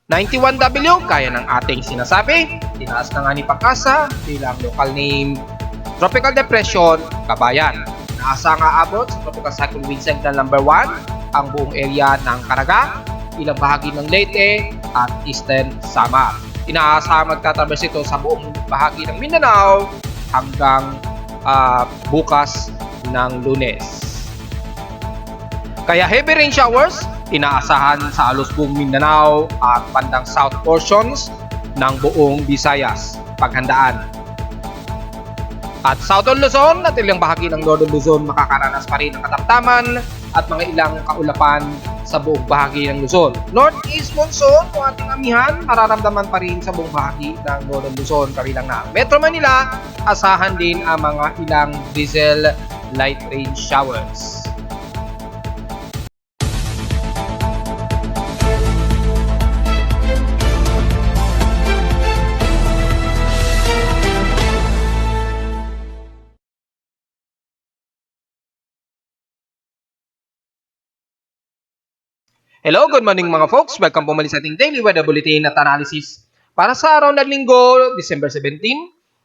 91W, kaya ng ating sinasabi, tinaas na nga ni Pag-asa bilang local name Tropical Depression, Kabayan. Naasa nga abot sa Tropical Cyclone Wind Signal number 1 ang buong area ng Caraga, ilang bahagi ng Leyte at Eastern Samar. Inaasa magtatraverse ito sa buong bahagi ng Mindanao hanggang bukas ng Lunes. Kaya heavy rain showers inaasahan sa halos buong Mindanao at bandang south portions ng buong Visayas. Paghandaan. At Southern Luzon at ilang bahagi ng Northern Luzon makakaranas pa rin ng katamtaman at mga ilang kaulapan sa buong bahagi ng Luzon. Northeast monsoon o ating amihan mararamdaman pa rin sa buong bahagi ng Northern Luzon kabilang na Metro Manila. Asahan din ang mga ilang drizzle light rain showers. Hello, good morning mga folks. Welcome po muli sa ating daily weather bulletin at analysis para sa araw ng linggo, December 17,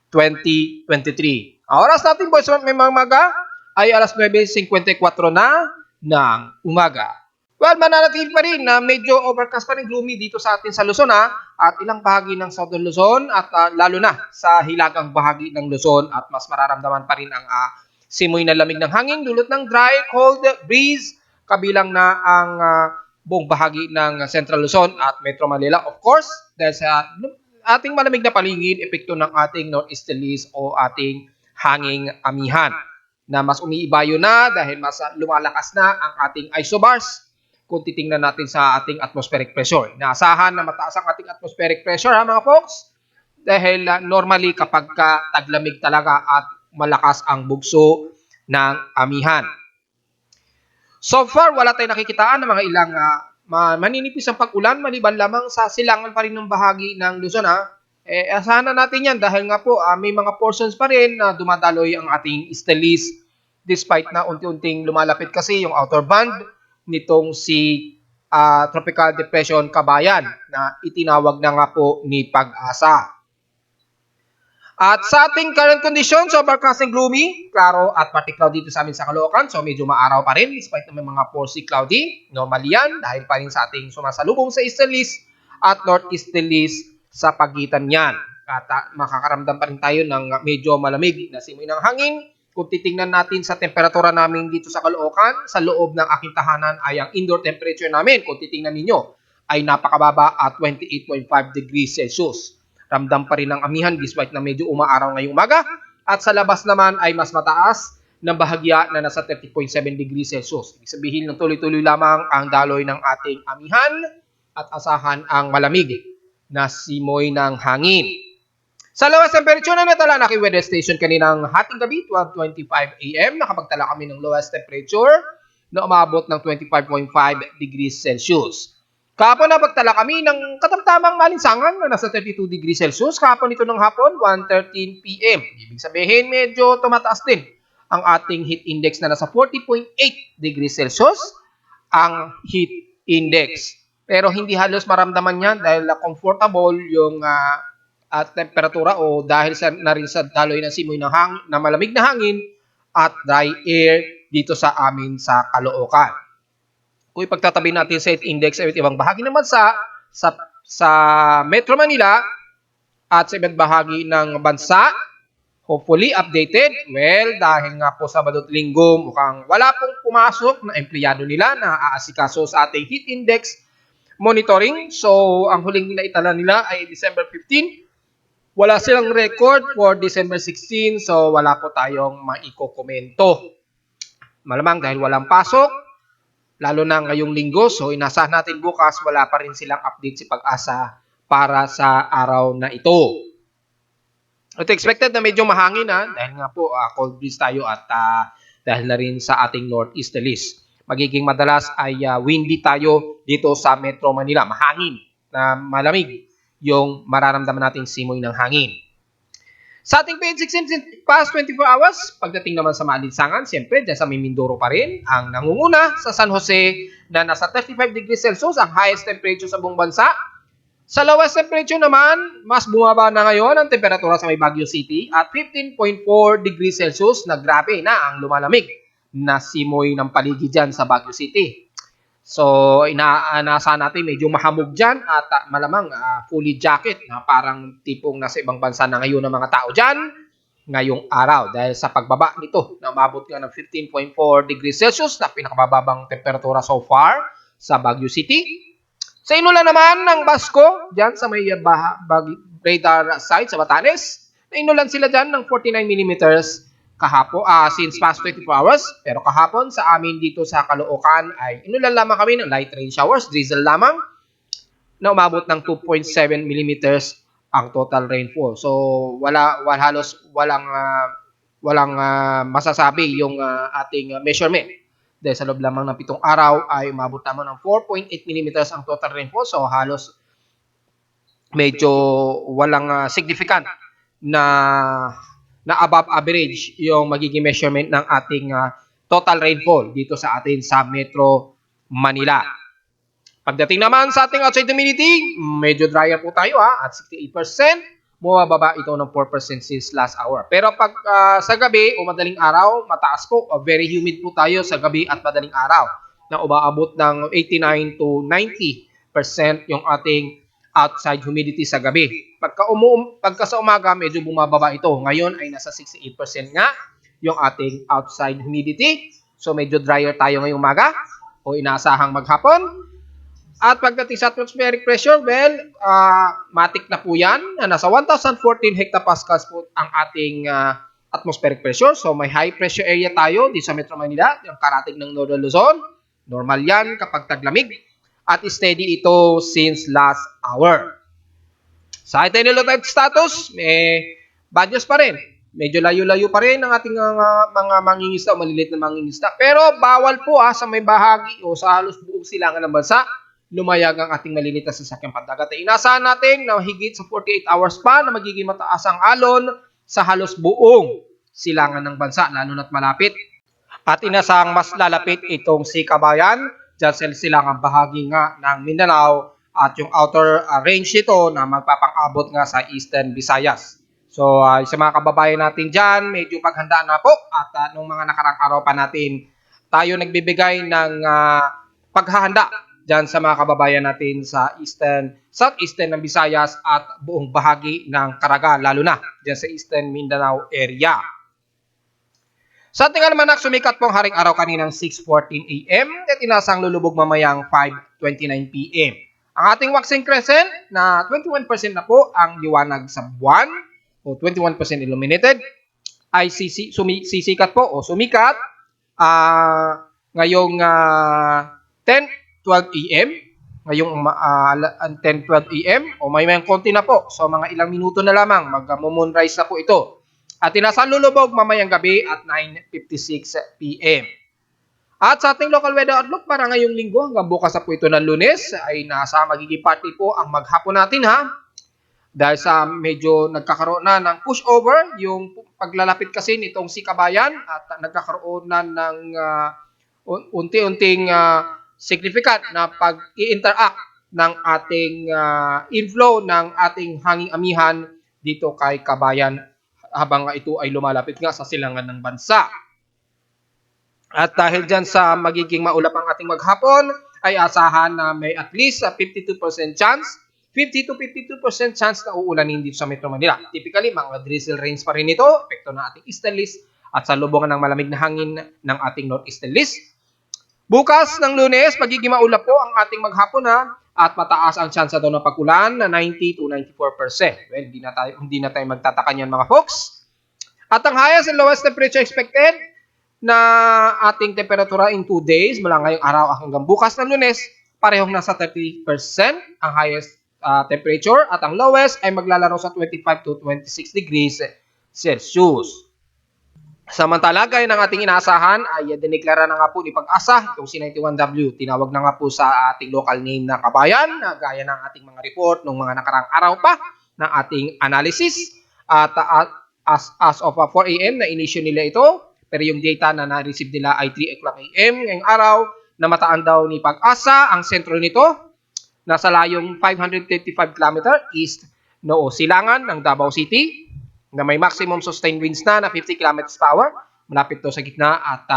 2023. Ang oras natin po sa mga umaga ay alas 9:54 na ng umaga. Well, mananatili pa rin na medyo overcast pa rin, gloomy dito sa atin sa Luzon at ilang bahagi ng Southern Luzon at lalo na sa hilagang bahagi ng Luzon at mas mararamdaman pa rin ang simoy na lamig ng hangin, dulot ng dry, cold breeze, kabilang na ang buong bahagi ng Central Luzon at Metro Manila. Of course, dahil sa ating malamig na paligid, epekto ng ating northeasterlies o ating hanging amihan na mas umiibayo na dahil mas lumalakas na ang ating isobars kung titingnan natin sa ating atmospheric pressure. Inaasahan na mataas ang ating atmospheric pressure mga folks dahil normally kapag taglamig talaga at malakas ang bugso ng amihan. So far, wala tayong nakikitaan ng mga ilang maninipis ang pag-ulan maliban lamang sa silangan pa rin ng bahagi ng Luzon. Asahan na natin yan dahil nga po may mga portions pa rin na dumadaloy ang ating easterlies despite na unti-unting lumalapit kasi yung outer band nitong si Tropical Depression Kabayan na itinawag na nga po ni Pag-asa. At sa ating current conditions, overcast and gloomy, klaro at partly cloudy dito sa amin sa Caloocan. So medyo maaraw pa rin despite na may mga porosity cloudy. Normal yan dahil pa rin sa ating sumasalubong sa easterlies at northeasterlies sa pagitan niyan. At makakaramdam pa rin tayo ng medyo malamig na simoy ng hangin. Kung titingnan natin sa temperatura namin dito sa Caloocan, sa loob ng aking tahanan ay ang indoor temperature namin, kung titingnan ninyo, ay napakababa at 28.5 degrees Celsius. Ramdam pa rin ang amihan despite na medyo umaaraw ngayong umaga. At sa labas naman ay mas mataas ng bahagya na nasa 30.7 degrees Celsius. Ibig sabihin ng tuloy-tuloy lamang ang daloy ng ating amihan at asahan ang malamig na simoy ng hangin. Sa lowest temperature na natala na aking weather station kaninang hating gabi, 12:25 AM, nakapagtala kami ng lowest temperature na umabot ng 25.5 degrees Celsius. Kahapon napagtala kami ng katamtamang malinsangan na nasa 32 degrees Celsius. Kahapon ito ng hapon, 1:13 PM. Ibig sabihin, medyo tumataas din ang ating heat index na nasa 40.8 degrees Celsius ang heat index. Pero hindi halos maramdaman yan dahil comfortable yung temperatura o dahil na rin sa daloy ng simoy ng hangin, na malamig na hangin at dry air dito sa amin sa Caloocan. Kung ipagtatabi natin sa heat index sa ibang bahagi ng bansa, sa Metro Manila at sa ibang bahagi ng bansa, hopefully updated. Well, dahil nga po Sabado at Linggo, mukhang wala pong pumasok na empleyado nila na aasikaso sa ating heat index monitoring. So, ang huling na itala nila ay December 15. Wala silang record for December 16, so wala po tayong maikokomento. Malamang dahil walang pasok, lalo na ngayong linggo, so inasahan natin bukas, wala pa rin silang update si Pag-asa para sa araw na ito. Ito expected na medyo mahangin dahil nga po cold breeze tayo at dahil na rin sa ating northeasterlies. Magiging madalas ay windy tayo dito sa Metro Manila. Mahangin na malamig yung mararamdaman nating simoy ng hangin. Sa ating page 16 past 24 hours, pagdating naman sa maalinsangan, siyempre dyan sa Mindoro pa rin ang nangunguna sa San Jose na nasa 35 degrees Celsius, ang highest temperature sa buong bansa. Sa lowest temperature naman, mas bumaba na ngayon ang temperatura sa may Baguio City at 15.4 degrees Celsius na grabe na ang lumalamig na simoy ng paligid dyan sa Baguio City. So, inaasahan natin medyo mahamog dyan at malamang fully jacket na parang tipong nasa ibang bansa na ngayon ng mga tao dyan ngayong araw dahil sa pagbaba nito na umabot nga ng 15.4 degrees Celsius na pinakababang temperatura so far sa Baguio City. Sa Inulan naman ng Basco, dyan sa may radar site sa Batanes, nainulan sila dyan ng 49 millimeters kahapon, since past 24 hours. Pero kahapon sa amin dito sa Caloocan ay inulan lamang kami ng light rain showers, drizzle lamang, na umabot ng 2.7 millimeters ang total rainfall. So halos walang masasabi yung ating measurement. Dahil sa loob lamang ng 7 araw ay umabot naman ng 4.8 millimeters ang total rainfall. So halos medyo walang significant na above average yung magiging measurement ng ating total rainfall dito sa atin sa Metro Manila. Pagdating naman sa ating outside humidity, medyo drier po tayo at 68%. Bumababa ito ng 4% since last hour. Pero pag sa gabi o madaling araw, mataas po. Very humid po tayo sa gabi at madaling araw na umaabot ng 89 to 90% yung ating outside humidity sa gabi. Pagka sa umaga, medyo bumababa ito. Ngayon ay nasa 68% nga yung ating outside humidity. So medyo drier tayo ngayong umaga o inaasahang maghapon. At pagdating sa atmospheric pressure, well, matik na po yan. Nasa 1,014 hectopascals po ang ating atmospheric pressure. So may high pressure area tayo dito sa Metro Manila, yung karating ng Northern Luzon. Normal yan kapag taglamig. At steady ito since last hour. Sa ating low tide status, may bad news pa rin. Medyo layo-layo pa rin ang ating mga mangingisda o maliliit na mangingisda. Pero bawal po sa may bahagi o sa halos buong silangan ng bansa lumayag ang ating maliliit na sasakyang pandagat. Inasahan natin na higit sa 48 hours pa na magiging mataas ang alon sa halos buong silangan ng bansa, lalo na't malapit. At inasahang mas lalapit itong si Kabayan dyan sa silangang bahagi nga ng Mindanao at yung outer range ito na magpapang-abot nga sa Eastern Visayas. So, sa mga kababayan natin dyan, medyo paghandaan na po at nung mga nakarang araw pa natin tayo nagbibigay ng paghahanda dyan sa mga kababayan natin sa southeastern ng Visayas at buong bahagi ng Caraga, lalo na dyan sa Eastern Mindanao area. Sa ating almanak, sumikat pong haring araw kaninang 6:14 AM at inasang lulubog mamayang 5:29 PM. Ang ating waxing crescent na 21% na po ang liwanag sa buwan o 21% illuminated ay sisikat po o sumikat ngayong 10:12 AM, ngayong 10:12 AM o may konti na po. So mga ilang minuto na lamang mag-moonrise na po ito. At inasang lulubog mamayang gabi at 9:56 PM. At sa ating local weather outlook para ngayong linggo hanggang bukas na po ito ng Lunes ay nasa magiging party po ang maghapon natin dahil sa medyo nagkakaroon na ng pushover yung paglalapit kasi nitong si Kabayan at nagkakaroon na ng unti-unting significant na pag-i-interact ng ating inflow ng ating hanging amihan dito kay Kabayan habang ito ay lumalapit nga sa silangan ng bansa. At dahil dyan sa magiging maulap ang ating maghapon, ay asahan na may at least 50 to 52% chance na uulanin dito sa Metro Manila. Typically, mga drizzle rains pa rin ito, epekto ng ating easterlies at sa lubungan ng malamig na hangin ng ating northeasterlies. Bukas ng Lunes, magiging maulap po ang ating maghapon at mataas ang chance daw ng pag-ulan na 90 to 94%. Well, hindi na tayo magtataka niyan mga folks. At ang highest and lowest temperature expected na ating temperatura in 2 days mula ngayong araw hanggang bukas ng Lunes, parehong nasa 30% ang highest temperature at ang lowest ay maglalaro sa 25 to 26 degrees Celsius. Samantala, gaya ng ating inaasahan ay dineklara na nga po ni Pag-asa itong C91W. Tinawag na nga po sa ating local name na Kabayan, gaya ng ating mga report nung mga nakarang araw pa ng ating analysis. At as of 4 AM na inisyo nila ito, pero yung data na na-receive nila ay 3 o'clock AM ngayong araw na mataan daw ni Pag-asa ang sentro nito nasa layong 555 km east noo silangan ng Davao City na may maximum sustained winds na 50 km per hour. Malapit to sa gitna at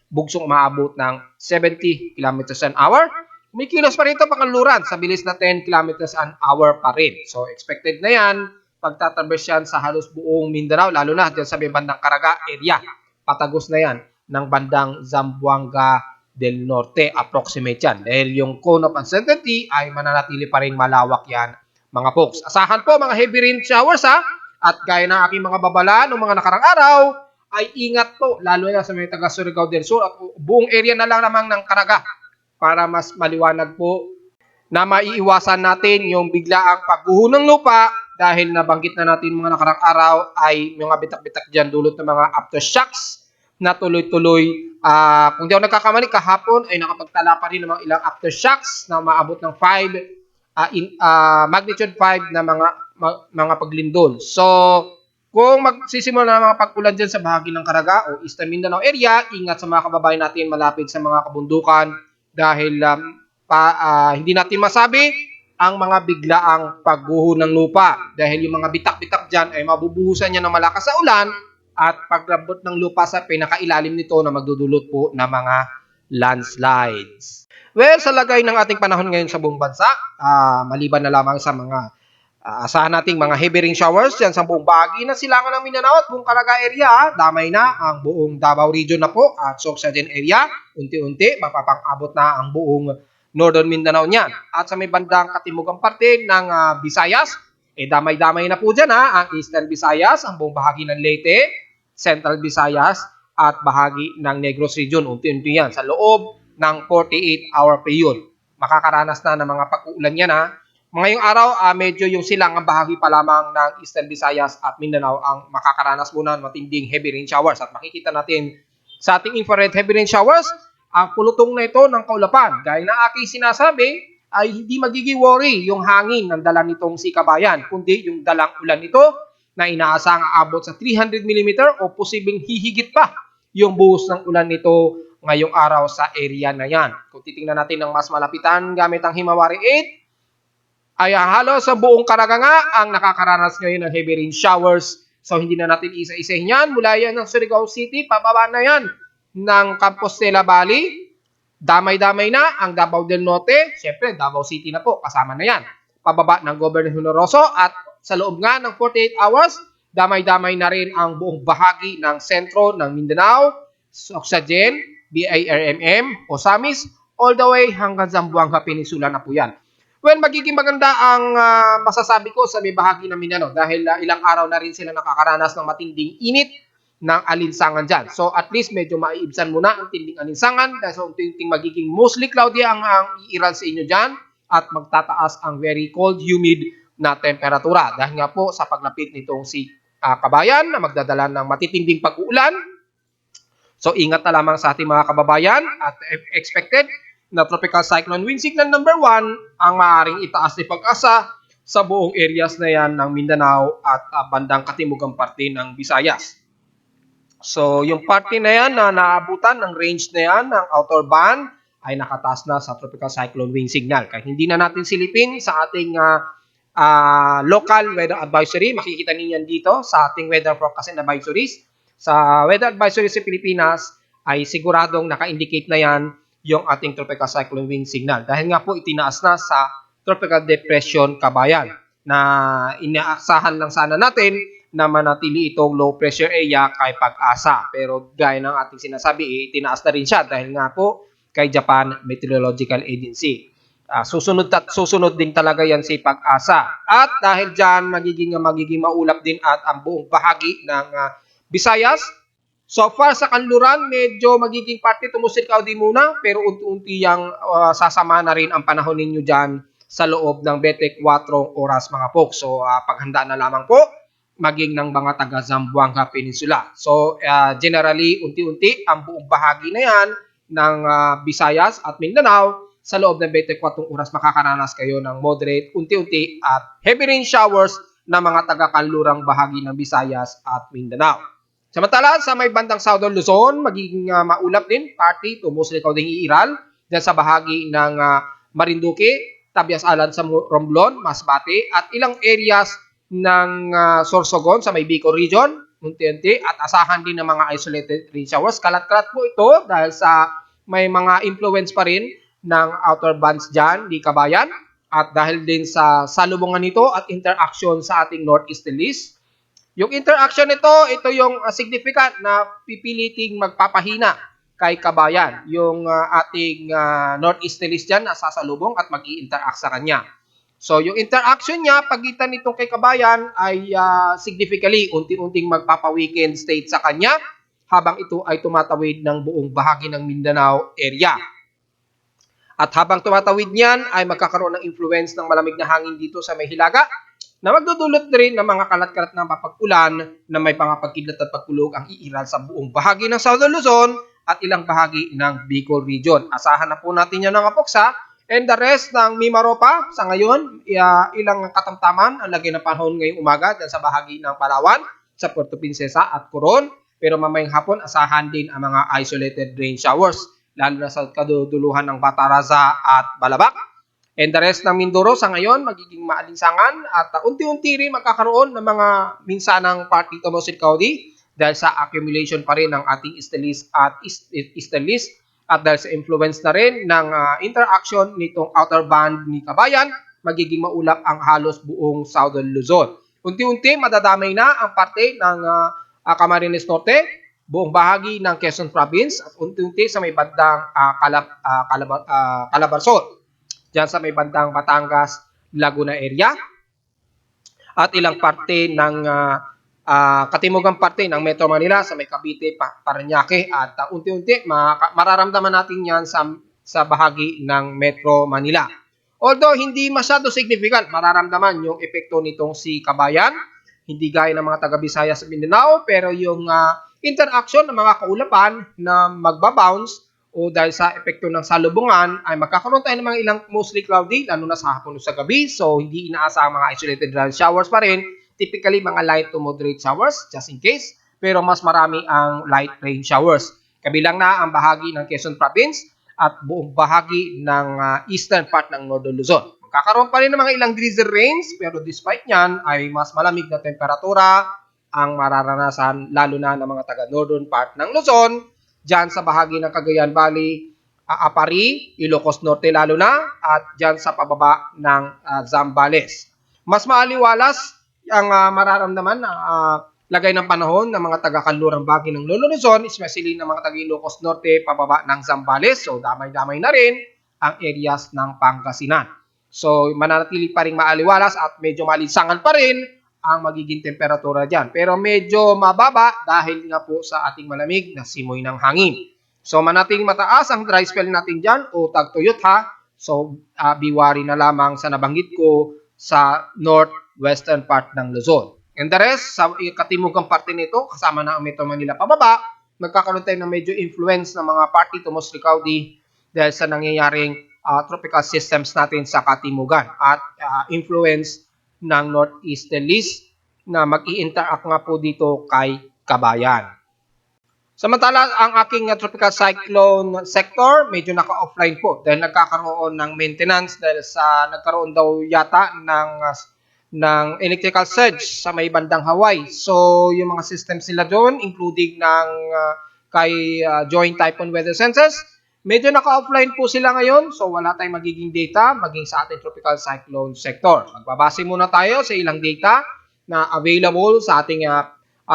bugsong umaabot ng 70 km an hour. May kilos pa rito pakanluran sa bilis na 10 km an hour pa rin. So expected na yan pagtatraverse yan sa halos buong Mindanao, lalo na dyan sa may bandang Caraga area. Patagos na yan ng bandang Zamboanga del Norte, approximate yan. Dahil yung cone of uncertainty ay mananatili pa rin malawak yan, mga folks. Asahan po mga heavy rain showers at gaya ng aking mga babala noong mga nakarang araw, ay ingat po, lalo na sa may taga Surigao del Sur at buong area na lang naman ng Caraga para mas maliwanag po na maiiwasan natin yung biglaang pagguho ng lupa dahil nabanggit na natin mga nakarang araw ay mga bitak-bitak dyan dulot ng mga aftershocks na tuloy-tuloy. Kung di ako nagkakamali, kahapon ay nakapagtala pa rin ng mga ilang aftershocks na maabot ng 5, magnitude 5 na mga paglindol. So, kung magsisimula na mga pag-ulan dyan sa bahagi ng Caraga o Eastern Mindanao area, ingat sa mga kababayan natin malapit sa mga kabundukan dahil hindi natin masabi ang mga biglaang pagguho ng lupa. Dahil yung mga bitak-bitak dyan ay mabubuhusan niya ng malakas sa ulan at paglabot ng lupa sa pinakailalim nito na magdudulot po ng mga landslides. Well, sa lagay ng ating panahon ngayon sa buong bansa, maliban na lamang sa mga asahan nating mga heavy rain showers dyan sa buong bahagi na silangan ng Mindanao at buong Caraga area, damay na ang buong Davao region na po at Sorsogon area. Unti-unti, mapapang-abot na ang buong Northern Mindanao niyan. At sa may bandang katimugang parte ng Visayas, damay-damay na po dyan ang Eastern Visayas, ang buong bahagi ng Leyte, Central Visayas at bahagi ng Negros region. Unti-unti yan sa loob ng 48-hour period. Makakaranas na ng mga pag-uulan yan Ngayong araw, medyo yung silangang bahagi pa lamang ng Eastern Visayas at Mindanao ang makakaranas muna ng matinding heavy rain showers. At makikita natin sa ating infrared heavy rain showers, ang pulutong na ito ng kaulapan. Gaya na aking sinasabi, ay hindi magiging worry yung hangin ng dala nitong si Kabayan, kundi yung dalang ulan nito na inaasang aabot sa 300 mm o posibleng hihigit pa yung buhos ng ulan nito ngayong araw sa area na yan. Kung titingnan natin ng mas malapitan gamit ang Himawari 8, ay halos sa buong Caraga ang nakakaranas ngayon ng heavy rain showers. So hindi na natin isa-isahin yan. Mula yan ng Surigao City, pababa na yan ng Compostela Valley. Damay-damay na ang Davao del Norte. Siyempre, Davao City na po, kasama na yan. Pababa ng Governor Honoroso at sa loob nga ng 48 hours, damay-damay na rin ang buong bahagi ng sentro ng Mindanao, Sorsogon, BIRMM, Osamis, all the way hanggang Zamboanga Peninsula na po yan. Well, magiging maganda ang masasabi ko sa may bahagi ng Mindanao dahil ilang araw na rin sila nakakaranas ng matinding init ng alinsangan dyan. So at least medyo maiibsan muna ang tinding alinsangan dahil sa unti-unting magiging mostly cloudy ang iiral sa inyo dyan at magtataas ang very cold, humid na temperatura. Dahil nga po sa paglapit nitong si Kabayan na magdadala ng matitinding pag-uulan. So ingat na lamang sa ating mga kababayan at expected na tropical cyclone wind signal number 1 ang maaaring itaas ni pag-asa sa buong areas na yan ng Mindanao at bandang katimugang parte ng Visayas. So yung parte na yan na naabutan ng range na yan ng outer band ay nakataas na sa tropical cyclone wind signal. Kahit hindi na natin silipin sa ating local weather advisory, makikita niyo yan dito sa ating weather forecast and advisories. Sa weather advisory sa Pilipinas ay siguradong naka-indicate na yan yung ating tropical cyclone wind signal. Dahil nga po itinaas na sa tropical depression Kabayan na inaasahan lang sana natin na manatili itong low pressure area kay Pag-asa. Pero gaya ng ating sinasabi, itinaas na rin siya dahil nga po kay Japan Meteorological Agency. Susunod din talaga yan si Pag-asa. At dahil dyan, magiging maulap din at ang buong bahagi ng Visayas. So far sa kanluran, medyo magiging parte tumusil kaudi muna pero unti-unti yang sasama na rin ang panahon ninyo dyan sa loob ng 24 oras mga folks. So paghanda na lamang po maging ng mga taga Zamboanga Peninsula. So generally, unti-unti ang buong bahagi na yan ng Visayas at Mindanao sa loob ng 24 oras makakaranas kayo ng moderate, unti-unti at heavy rain showers na mga taga-kanlurang bahagi ng Visayas at Mindanao. Samantala, sa may bandang Southern Luzon, magiging maulap din, party to mostly kauding iiral dyan sa bahagi ng Marinduque, Tabias Alan sa Romblon, Masbate at ilang areas ng Sorsogon sa may Bicol region, unti-unti at asahan din ng mga isolated rain showers. Kalat-kalat po ito dahil sa may mga influence pa rin ng outer bands dyan di Kabayan at dahil din sa salubungan nito at interaction sa ating northeasterlies. Yung interaction nito, ito yung significant na pipiliting magpapahina kay Kabayan, yung ating northeasterlies dyan na sasalubong at mag-i-interact sa kanya. So, yung interaction niya, pagitan nitong kay Kabayan ay significantly, unti-unting magpapa-weekend state sa kanya habang ito ay tumatawid ng buong bahagi ng Mindanao area. At habang tumatawid niyan, ay magkakaroon ng influence ng malamig na hangin dito sa may hilaga na magdudulot na rin ng mga kalat-kalat na mapag-ulan na may pangapagkidlat at pagkulog ang iiral sa buong bahagi ng Southern Luzon at ilang bahagi ng Bicol region. Asahan na po natin yan ng apoksa. And the rest ng Mimaropa, sa ngayon, ilang katamtaman ang lagay ng panahon ngayong umaga dyan sa bahagi ng Palawan, sa Puerto Princesa at Coron. Pero mamayang hapon, asahan din ang mga isolated rain showers, lalo na sa kaduduluhan ng Bataraza at Balabac. And the rest ng Mindoro sa ngayon, magiging maalinsangan at unti-unti rin magkakaroon ng mga minsanang part dito mo sa Caudy dahil sa accumulation pa rin ng ating easterlies at easterlies at dahil sa influence na rin ng interaction nitong outer band ni Kabayan, magiging maulap ang halos buong Southern Luzon. Unti-unti madadamay na ang parte ng Camarines Norte, buong bahagi ng Quezon Province at unti-unti sa may bandang Calabarzon, diyan sa may bandang Batangas, Laguna area at ilang parte ng katimugang parte ng Metro Manila sa may Cavite, Parañaque at unti-unti mararamdaman natin yan sa bahagi ng Metro Manila. Although hindi masyado significant, mararamdaman yung epekto nitong si Kabayan, hindi gaya ng mga taga-Bisaya sa Mindanao, pero yung interaction ng mga kaulapan na magbabounce o dahil sa epekto ng salubungan ay magkakaroon tayo ng mga ilang mostly cloudy, lalo na sa hapon o sa gabi. So, hindi inaasahang mga isolated rain showers pa rin. Typically, mga light to moderate showers, just in case. Pero mas marami ang light rain showers. Kabilang na ang bahagi ng Quezon Province at buong bahagi ng eastern part ng Northern Luzon. Magkakaroon pa rin ng mga ilang drizzle rains, pero despite nyan, ay mas malamig na temperatura ang mararanasan, lalo na ng mga taga-northern part ng Luzon, dyan sa bahagi ng Cagayan Valley, Apari, Ilocos Norte lalo na, at dyan sa pababa ng Zambales. Mas maaliwalas ang mararamdaman na lagay ng panahon ng mga taga-kanlurang bahagi ng Luzon, especially ng mga taga-Ilocos Norte, pababa ng Zambales. So, damay-damay na rin ang areas ng Pangasinan. So, mananatili pa rin maaliwalas at medyo malinsangan pa rin ang magiging temperatura dyan. Pero medyo mababa dahil nga po sa ating malamig na simoy ng hangin. So, manatiling mataas ang dry spell natin dyan o tagtuyot ha. So, biwari na lamang sa nabanggit ko sa northwestern part ng Luzon. And the rest, sa katimugang parte nito, kasama na ang Metro Manila pababa, magkakaroon tayo ng medyo influence ng mga party to mostly cloudy dahil sa nangyayaring tropical systems natin sa katimugan at influence ng northeasterlies na mag-i-interact nga po dito kay Kabayan. Samantala, ang aking tropical cyclone sector medyo naka-offline po dahil nagkakaroon ng maintenance dahil sa nagkaroon daw yata ng electrical surge sa may bandang Hawaii. So, yung mga systems nila doon, including ng kay Joint Typhoon Weather Centers, medyo naka-offline po sila ngayon, so wala tayong magiging data maging sa ating tropical cyclone sector. Magbabase muna tayo sa ilang data na available sa ating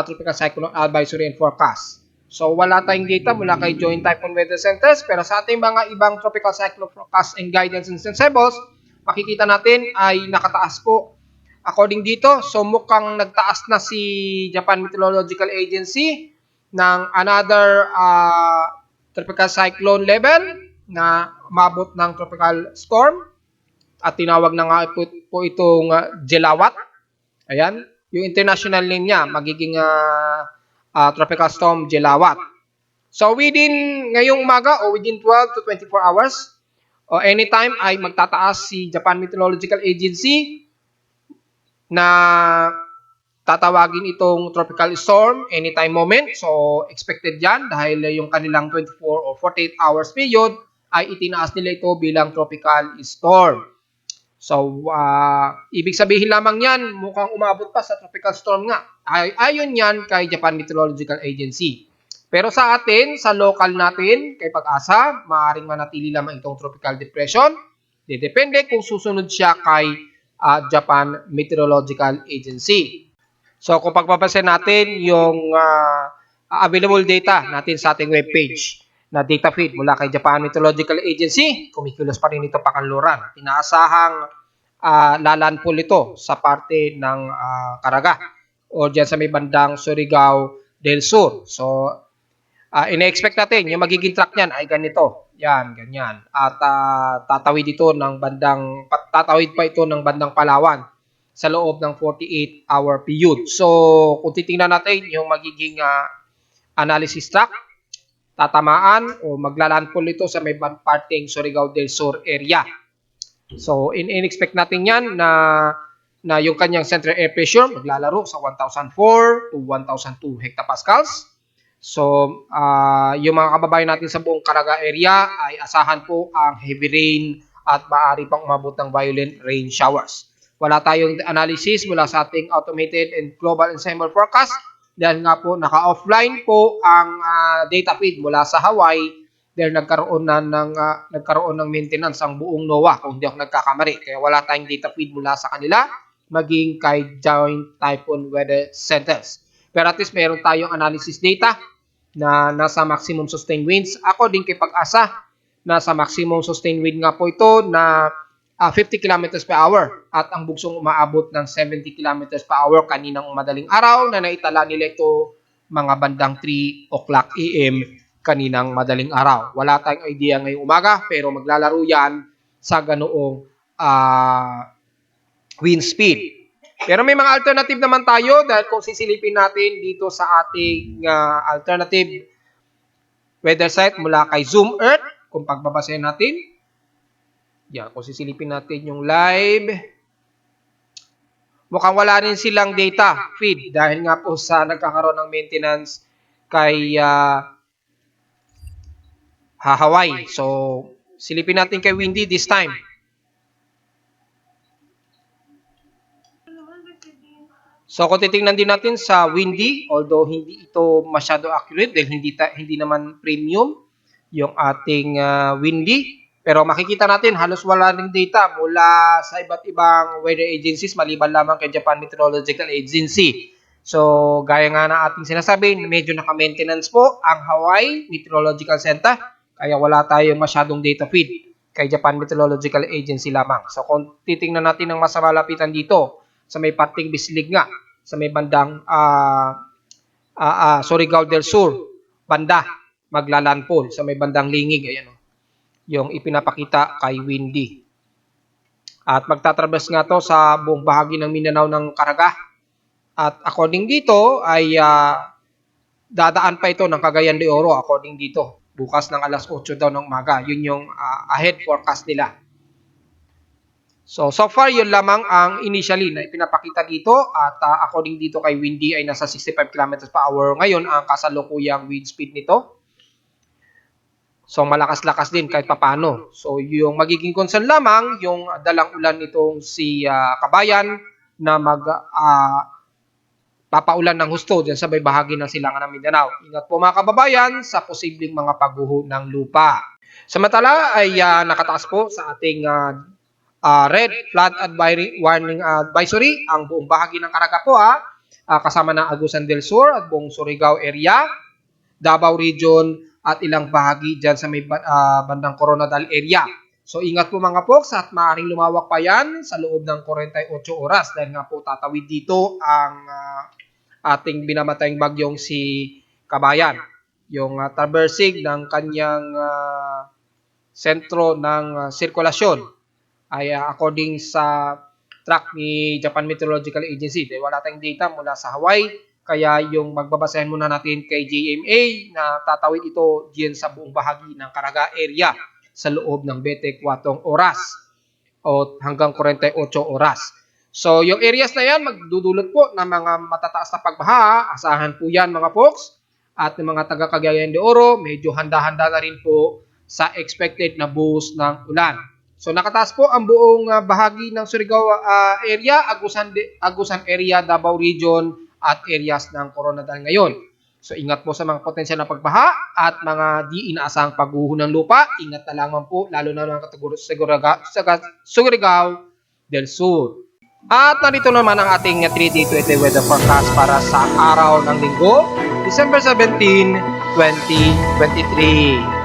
tropical cyclone advisory and forecast. So wala tayong data mula kay Joint Typhoon Weather Centers, pero sa ating mga ibang tropical cyclone forecast and guidance and sensibles, makikita natin ay nakataas po. According dito, so mukhang nagtaas na si Japan Meteorological Agency ng another tropical cyclone level na umabot ng tropical storm at tinawag na nga po itong Jelawat. Ayan, yung international name niya magiging tropical storm Jelawat. So within ngayong umaga o within 12 to 24 hours o anytime ay magtataas si Japan Meteorological Agency na tatawagin itong tropical storm anytime moment. So, expected yan dahil yung kanilang 24 or 48 hours period ay itinaas nila ito bilang tropical storm. So, ibig sabihin lamang yan, mukhang umabot pa sa tropical storm nga. Ayon yan kay Japan Meteorological Agency. Pero sa atin, sa local natin, kay Pag-asa, maaaring manatili lamang itong tropical depression. Depende kung susunod siya kay Japan Meteorological Agency. So, kung pagpapansin natin yung available data natin sa ating webpage na data feed mula kay Japan Meteorological Agency, kumikilos pa rin ito pakanluran. Inaasahang lalandfall ito sa parte ng Caraga o dyan sa may bandang Surigao del Sur. So, ina-expect natin yung magiging track niyan ay ganito. Yan, ganyan. At tatawid pa ito ng bandang Palawan sa loob ng 48-hour period. So, kung titingnan natin yung magiging analysis track, tatamaan o maglalandfall ito sa may parteng Surigao del Sur area. So, in-expect natin yan na yung kanyang central air pressure maglalaro sa 1,004 to 1,002 hectopascals. So, yung mga kababayan natin sa buong Caraga area ay asahan po ang heavy rain at maaari pang umabot ng violent rain showers. Wala tayong analysis mula sa ating automated and global ensemble forecast dahil nga po naka-offline po ang data feed mula sa Hawaii dahil nagkaroon ng maintenance ang buong NOAA kung hindi ako nagkakamali. Kaya wala tayong data feed mula sa kanila maging kay Joint Typhoon Weather Centers. Pero at least meron tayong analysis data na nasa maximum sustained winds. Ako din kay Pag-asa, nasa maximum sustained wind nga po ito na 50 km per hour at ang bugsong umaabot ng 70 km per hour kaninang madaling araw na naitala nila ito mga bandang 3 o'clock AM kaninang madaling araw. Wala tayong idea ngayong umaga pero maglalaro yan sa ganoong wind speed. Pero may mga alternative naman tayo dahil kung sisilipin natin dito sa ating alternative weather site mula kay Zoom Earth, kung pagbabasahin natin, yan, kung sisilipin natin yung live, mukhang wala rin silang data feed dahil nga po sa nagkakaroon ng maintenance kay Hawaii. So, silipin natin kay Windy this time. So, kung titingnan din natin sa Windy, although hindi ito masyado accurate dahil hindi naman premium yung ating Windy, pero makikita natin halos wala ring data mula sa iba't ibang weather agencies maliban lamang kay Japan Meteorological Agency. So, gaya nga na ating sinasabi, medyo naka-maintenance po ang Hawaii Meteorological Center kaya wala tayong masyadong data feed kay Japan Meteorological Agency lamang. So, kung titingnan natin ang mas malapitan dito sa may parting Bislig nga, sa may bandang Surigao del Sur, banda, maglalandfall sa may bandang Lingig, ayan o. Yung ipinapakita kay Windy. At magtatraverse nga to sa buong bahagi ng Mindanao ng Caraga. At according dito ay dadaan pa ito ng Cagayan de Oro according dito. Bukas ng alas 8 daw ng umaga. Yun yung ahead forecast nila. So far yun lamang ang initially na ipinapakita dito at according dito kay Windy ay nasa 65 km per hour ngayon ang kasalukuyang wind speed nito. So, malakas-lakas din kahit papano. So, yung magiging concern lamang, yung dalang ulan nitong si Kabayan na papaulan ng husto dyan sa may bahagi ng silangan ng Mindanao. Ingat po mga kababayan sa posibleng mga pagguho ng lupa. Samantala ay nakataas po sa ating red flood warning advisory ang buong bahagi ng Caraga po kasama ng Agusan del Sur at buong Surigao area, Davao Region, at ilang bahagi dyan sa may bandang Coronadal area. So, ingat po mga folks at maaaring lumawak pa yan sa loob ng 48 oras dahil nga po tatawid dito ang ating binamatayang bagyong si Kabayan. Yung traversing ng kanyang sentro ng sirkulasyon ay according sa track ni Japan Meteorological Agency. Dahil wala tayong data mula sa Hawaii. Kaya yung magbabasahin muna natin kay JMA na tatawid ito diyan sa buong bahagi ng Caraga area sa loob ng 24 oras o hanggang 48 oras. So yung areas na yan magdudulot po ng mga matataas na pagbaha. Asahan po yan mga folks. At ng mga taga Cagayan de Oro, medyo handa-handa na rin po sa expected na buhos ng ulan. So nakataas po ang buong bahagi ng Surigao area, Agusan area, Davao Region at areas ng Coronadal ngayon. So ingat po sa mga potensyal na pagbaha at mga di inaasahang pagguho ng lupa. Ingat na lamang po lalo na mga Surigao del Sur. At narito naman ang ating 3-day 20 weather forecast para sa araw ng Linggo, December 17, 2023.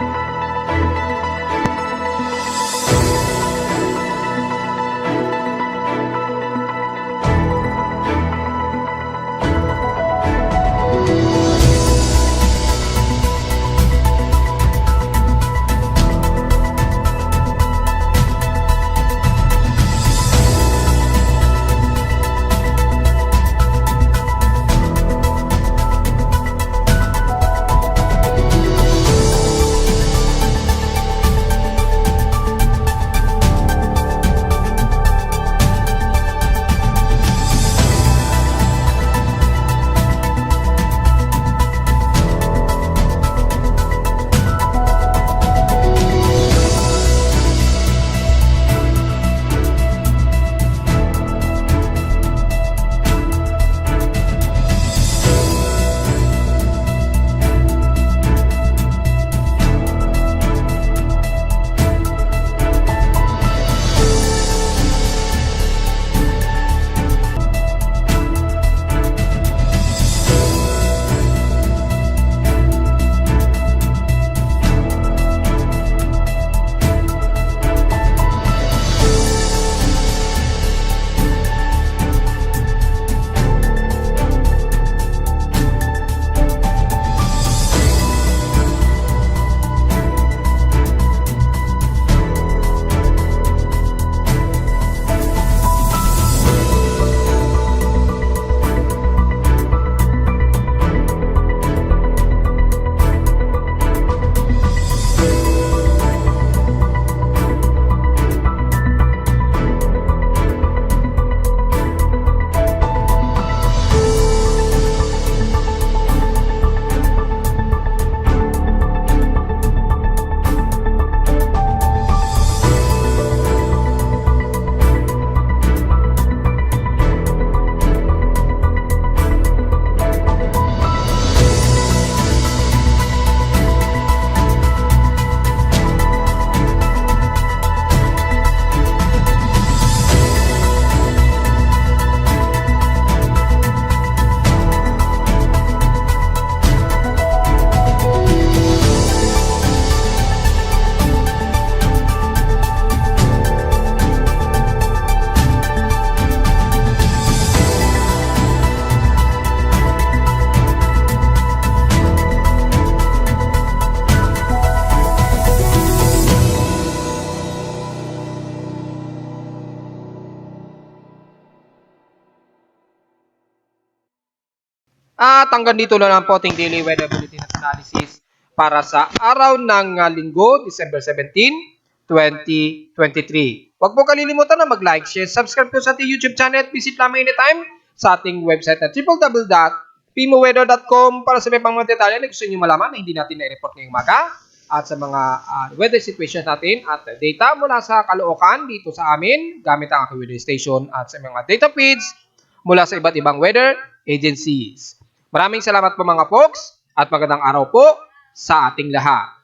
At hanggang dito na lang po ating daily weather bulletin at analysis para sa araw ng Linggo, December 17, 2023. Huwag po kalilimutan na mag-like, share, subscribe po sa ating YouTube channel at visit lamang anytime sa ating website at www.pimoweather.com para sa may pang mga detalye na gusto nyo malaman na hindi natin na-report ngayong umaga at sa mga weather situations natin at data mula sa Caloocan dito sa amin gamit ang aking weather station at sa mga data feeds mula sa iba't ibang weather agencies. Maraming salamat po mga folks at magandang araw po sa ating lahat.